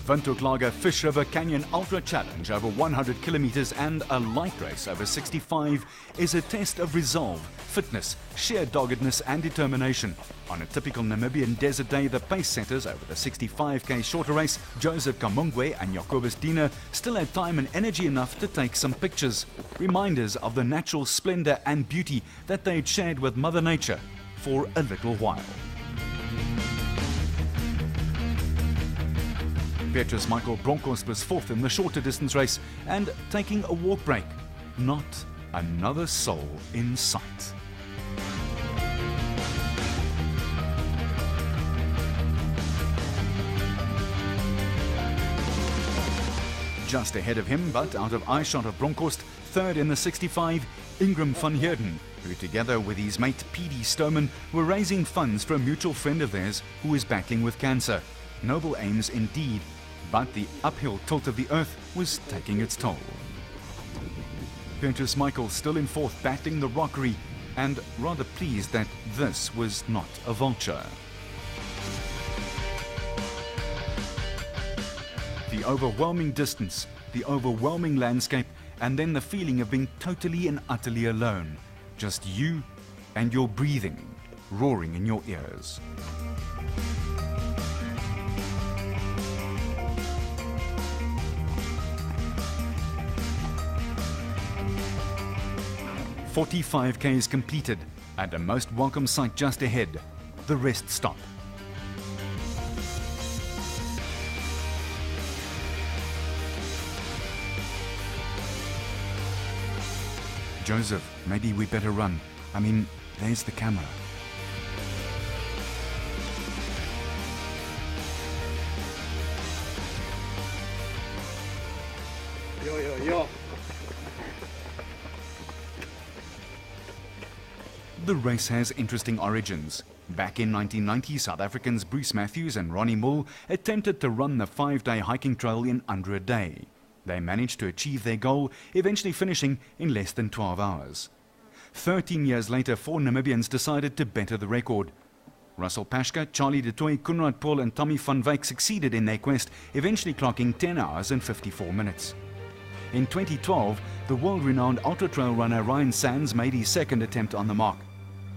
The Windhoek Lager Fish River Canyon Ultra Challenge over 100 kilometers and a light race over 65 is a test of resolve, fitness, sheer doggedness and determination. On a typical Namibian desert day, the pace setters over the 65k shorter race, Joseph Kamungwe and Jacobus Diener, still had time and energy enough to take some pictures. Reminders of the natural splendor and beauty that they had shared with Mother Nature for a little while. Petrus Michael Bronkhorst was fourth in the shorter distance race and taking a walk break. Not another soul in sight. Just ahead of him, but out of eyeshot of Bronkhorst, third in the 65, Ingram van Heerden, who together with his mate P.D. Stoneman were raising funds for a mutual friend of theirs who is battling with cancer. Noble aims indeed, but the uphill tilt of the earth was taking its toll. Petrus Michael still in fourth, battling the rockery, and rather pleased that this was not a vulture. The overwhelming distance, the overwhelming landscape, and then the feeling of being totally and utterly alone. Just you and your breathing roaring in your ears. "45 k's completed, and a most welcome sight just ahead, the rest stop. Joseph, maybe we better run. I mean, there's the camera. Yo. The race has interesting origins. Back in 1990, South Africans Bruce Matthews and Ronnie Mull attempted to run the 5-day hiking trail in under a day. They managed to achieve their goal, eventually finishing in less than 12 hours. 13 years later, 4 Namibians decided to better the record. Russell Pashka, Charlie de Tooy, Koenraad Paul and Tommy van Wyk succeeded in their quest, eventually clocking 10 hours and 54 minutes. In 2012, the world-renowned ultra-trail runner Ryan Sands made his second attempt on the mark.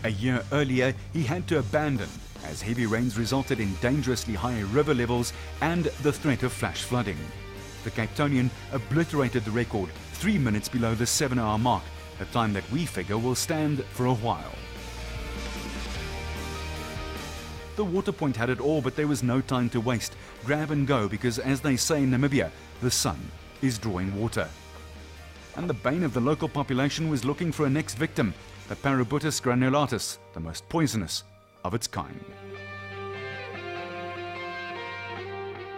A year earlier, he had to abandon as heavy rains resulted in dangerously high river levels and the threat of flash flooding. The Cape Townian obliterated the record 3 minutes below the 7-hour mark, a time that we figure will stand for a while. The Waterpoint had it all, but there was no time to waste. Grab and go, because as they say in Namibia, the sun is drawing water. And the bane of the local population was looking for a next victim, the Parabutis granulatus, the most poisonous of its kind.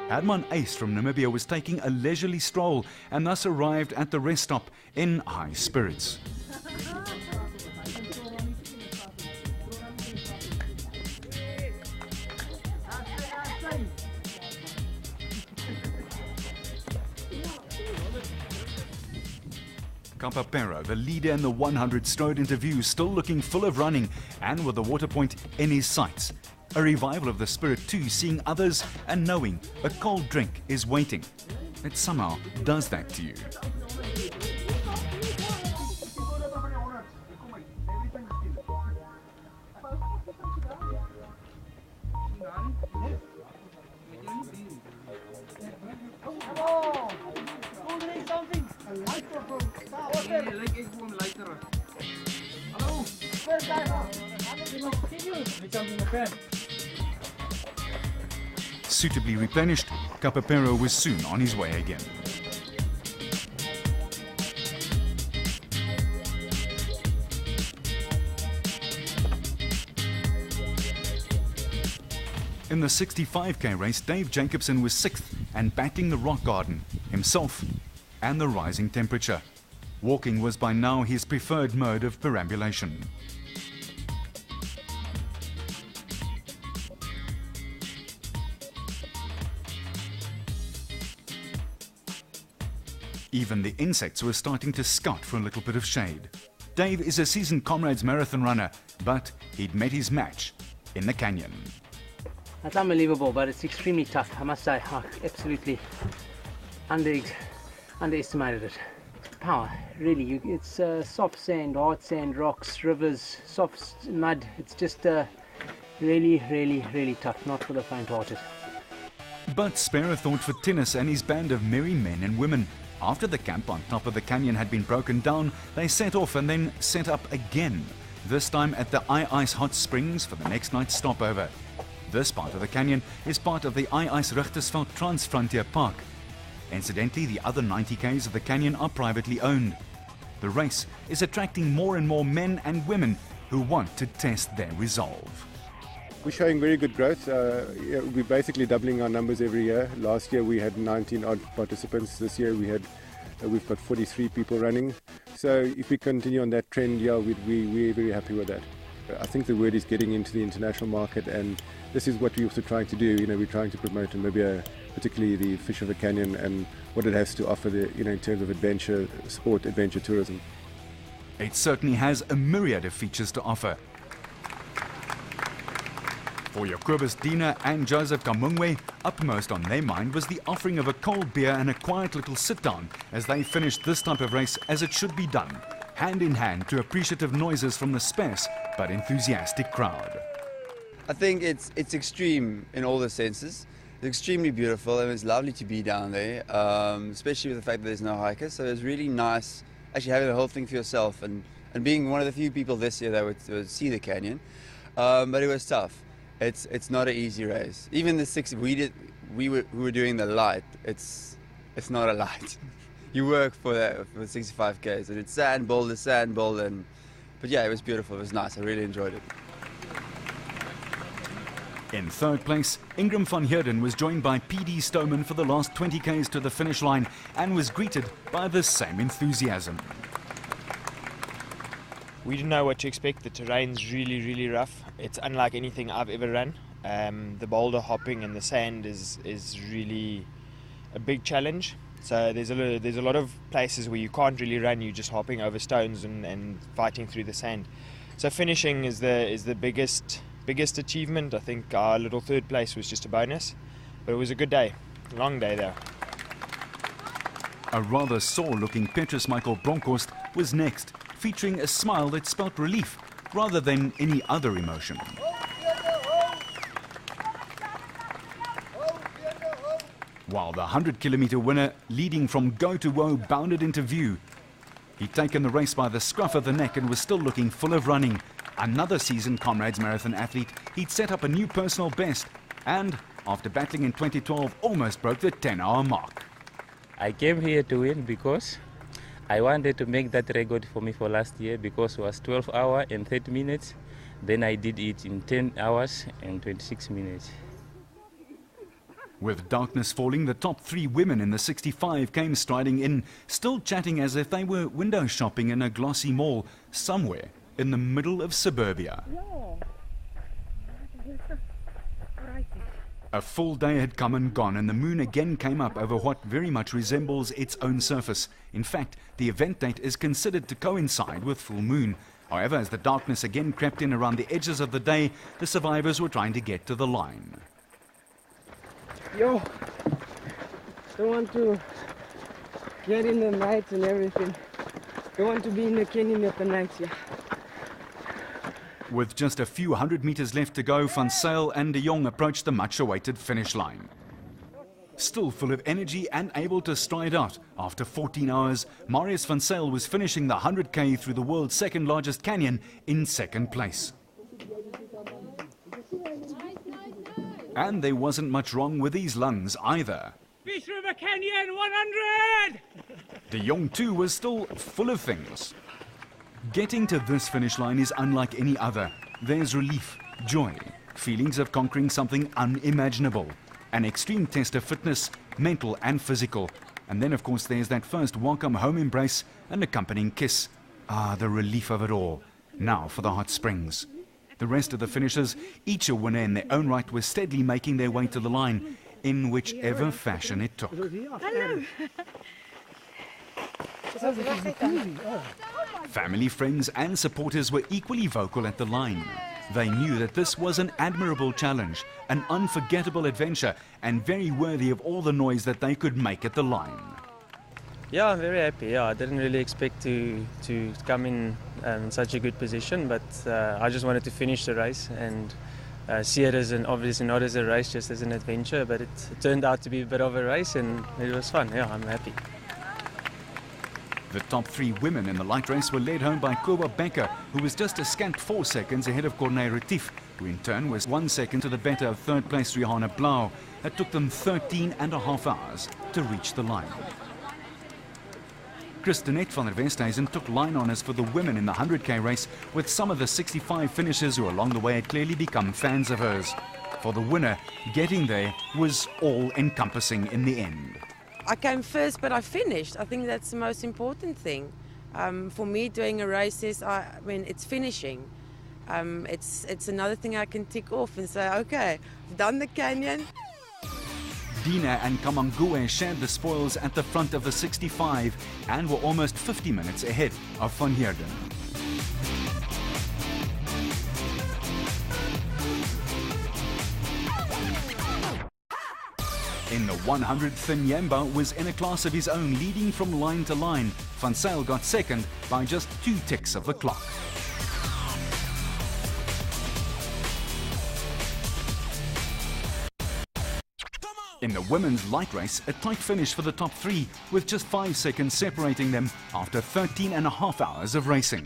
Herman Ace from Namibia was taking a leisurely stroll and thus arrived at the rest stop in high spirits. Kapapero, the leader in the 100, strode into view, still looking full of running and with the Waterpoint in his sights. A revival of the spirit too, seeing others and knowing a cold drink is waiting. It somehow does that to you. Suitably replenished, Kapapero was soon on his way again. In the 65k race, Dave Jacobson was 6th and battling the rock garden, himself and the rising temperature. Walking was by now his preferred mode of perambulation. Even the insects were starting to scout for a little bit of shade. Dave is a seasoned Comrades marathon runner, but he'd met his match in the canyon. That's unbelievable, but it's extremely tough, I must say. I absolutely underestimated it. Power, really. It's soft sand, hard sand, rocks, rivers, soft mud. It's just really, really, really tough, not for the faint-hearted. But Sparrow thought for Tinus and his band of merry men and women. After the camp on top of the canyon had been broken down, they set off and then set up again, this time at the Ice Hot Springs for the next night's stopover. This part of the canyon is part of the Ice Richtersveld Transfrontier Park. Incidentally, the other 90 k's of the canyon are privately owned. The race is attracting more and more men and women who want to test their resolve. We're showing very good growth. We're basically doubling our numbers every year. Last year we had 19 odd participants. This year we've got 43 people running. So if we continue on that trend, yeah, we're very happy with that. I think the word is getting into the international market, and this is what we're also trying to do. We're trying to promote Namibia, particularly the Fish River Canyon and what it has to offer in terms of adventure sport, adventure tourism. It certainly has a myriad of features to offer. For Jacobus Diener and Joseph Kamungwe, upmost on their mind was the offering of a cold beer and a quiet little sit-down as they finished this type of race as it should be done, hand in hand to appreciative noises from the sparse but enthusiastic crowd. I think it's extreme in all the senses. It's extremely beautiful and it's lovely to be down there, especially with the fact that there's no hikers. So it's really nice actually having the whole thing for yourself and being one of the few people this year that would see the canyon. But it was tough. It's not an easy race. Even the 6 we were doing the light. It's not a light. You work for that for 65 k's and it's sand boulder, but yeah, it was beautiful. It was nice. I really enjoyed it. In third place, Ingram van Heerden was joined by PD Stoneman for the last 20 k's to the finish line and was greeted by the same enthusiasm. We didn't know what to expect. The terrain's really, really rough. It's unlike anything I've ever run. The boulder hopping and the sand is really a big challenge. So there's a lot of places where you can't really run. You're just hopping over stones and fighting through the sand. So finishing is the biggest achievement. I think our little third place was just a bonus, but it was a good day, long day there. A rather sore-looking Petrus Michael Bronkhorst was next, featuring a smile that spelt relief rather than any other emotion. While the 100-kilometer winner, leading from Go to Woe, bounded into view. He'd taken the race by the scruff of the neck and was still looking full of running. Another seasoned Comrades Marathon athlete, he'd set up a new personal best and, after battling in 2012, almost broke the 10-hour mark. I came here to win because I wanted to make that record for me for last year, because it was 12 hours and 30 minutes. Then I did it in 10 hours and 26 minutes. With darkness falling, the top 3 women in the 65 came striding in, still chatting as if they were window shopping in a glossy mall somewhere in the middle of suburbia. A full day had come and gone, and the moon again came up over what very much resembles its own surface. In fact, the event date is considered to coincide with full moon. However, as the darkness again crept in around the edges of the day, the survivors were trying to get to the line. Yo, don't want to get in the night and everything. Don't want to be in the canyon at the night, yeah. With just a few 100 meters left to go, Van Zyl and de Jong approached the much-awaited finish line. Still full of energy and able to stride out, after 14 hours, Marius Van Zyl was finishing the 100k through the world's second largest canyon in second place. And there wasn't much wrong with his lungs either. Fish River Canyon 100! De Jong too was still full of things. Getting to this finish line is unlike any other. There's relief, joy, feelings of conquering something unimaginable, an extreme test of fitness, mental and physical. And then of course there's that first welcome home embrace and accompanying kiss. Ah, the relief of it all. Now for the hot springs. The rest of the finishers, each a winner in their own right, were steadily making their way to the line, in whichever fashion it took. Hello! Family, friends and supporters were equally vocal at the line. They knew that this was an admirable challenge, an unforgettable adventure, and very worthy of all the noise that they could make at the line. Yeah, I'm very happy. Yeah, I didn't really expect to come in such a good position, but I just wanted to finish the race and see it as obviously not as a race, just as an adventure. But it turned out to be a bit of a race, and it was fun. Yeah, I'm happy. The top 3 women in the light race were led home by Koba Becker, who was just a scant 4 seconds ahead of Corné Retief, who in turn was 1 second to the better of third place Rihanna Blau. It took them 13.5 hours to reach the line. Christinette van der Westhuizen took line honours for the women in the 100k race, with some of the 65 finishers who along the way had clearly become fans of hers. For the winner, getting there was all-encompassing in the end. I came first, but I finished. I think that's the most important thing. For me, doing a race is, it's finishing. It's another thing I can tick off and say, okay, I've done the canyon. Dina and Kamangue shared the spoils at the front of the 65 and were almost 50 minutes ahead of Van Heerden. In the 100, Thinyemba was in a class of his own, leading from line to line. Van Zyl got second by just 2 ticks of the clock. In the women's light race, a tight finish for the top 3, with just 5 seconds separating them after 13.5 hours of racing.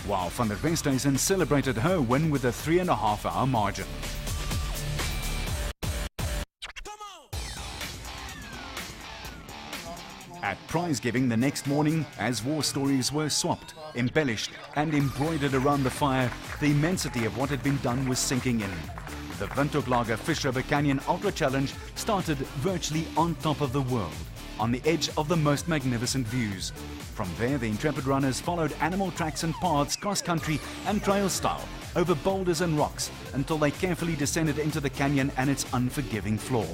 While Van der Westhuizen celebrated her win with a 3.5-hour margin. At prize giving the next morning, as war stories were swapped, embellished and embroidered around the fire, the immensity of what had been done was sinking in. The Windhoek Fish River Canyon Ultra Challenge started virtually on top of the world, on the edge of the most magnificent views. From there, the intrepid runners followed animal tracks and paths, cross-country and trail style, over boulders and rocks, until they carefully descended into the canyon and its unforgiving floor.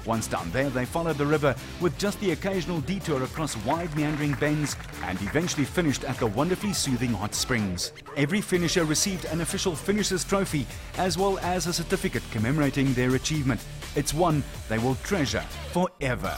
Once down there, they followed the river with just the occasional detour across wide meandering bends and eventually finished at the wonderfully soothing hot springs. Every finisher received an official finisher's trophy as well as a certificate commemorating their achievement. It's one they will treasure forever.